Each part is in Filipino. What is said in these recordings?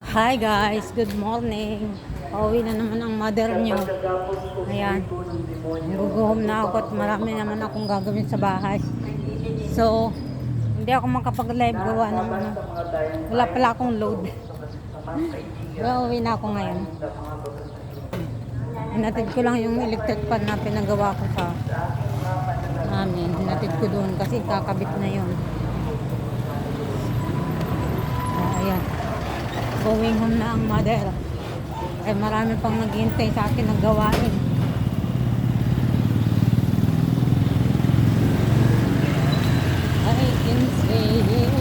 Hi guys, good morning. Pauwi na naman ang mother nyo. Ayan, naguguhom na ako at marami naman akong gagawin sa bahay. So, hindi ako makapag-live gawa ng ano. Wala pala akong load. Kaya uwi na ako ngayon. Hinatid ko lang yung electric fan na pinagawa ko sa amin. Hinatid ko doon kasi kakabit na yun. Ayan. Going home na ang mother. Ay marami pang naghihintay sa akin ng gawain. I can say it.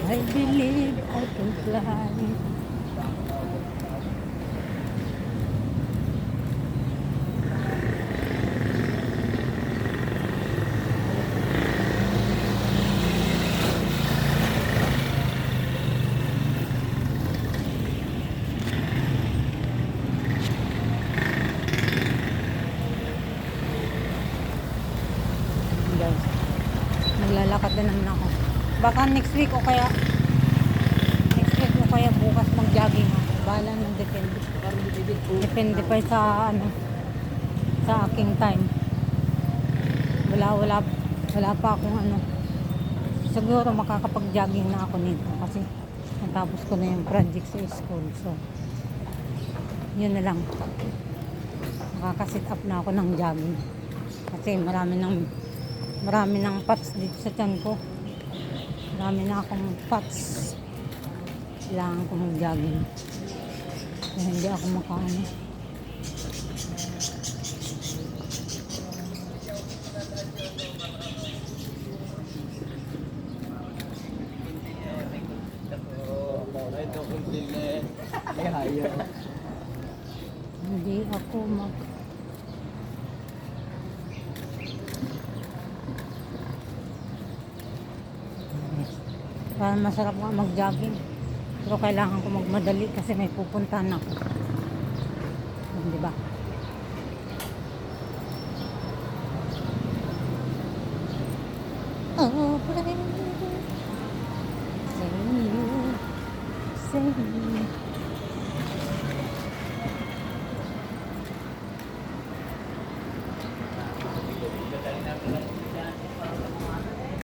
I believe I can fly. Guys, naglalakad na naman ako. Baka next week o kaya bukas mag-jogging ako. Bahala ng depende. Depende pa sa ano, sa aking time. Wala pa akong ano. Siguro makakapag-jogging na ako nito kasi natapos ko na yung project sa school. So, yun na lang. Makaka-sit up na ako ng jogging. Kasi marami ng fats dito sa tiyan ko. Marami na akong fats. Kailangan ko mag-jogging. Kaya hindi ako makaano. Hindi ako Parang masarap nga mag-jogging. Pero kailangan ko magmadali kasi may pupuntahan ako. Di ba? Oh, say you, say you.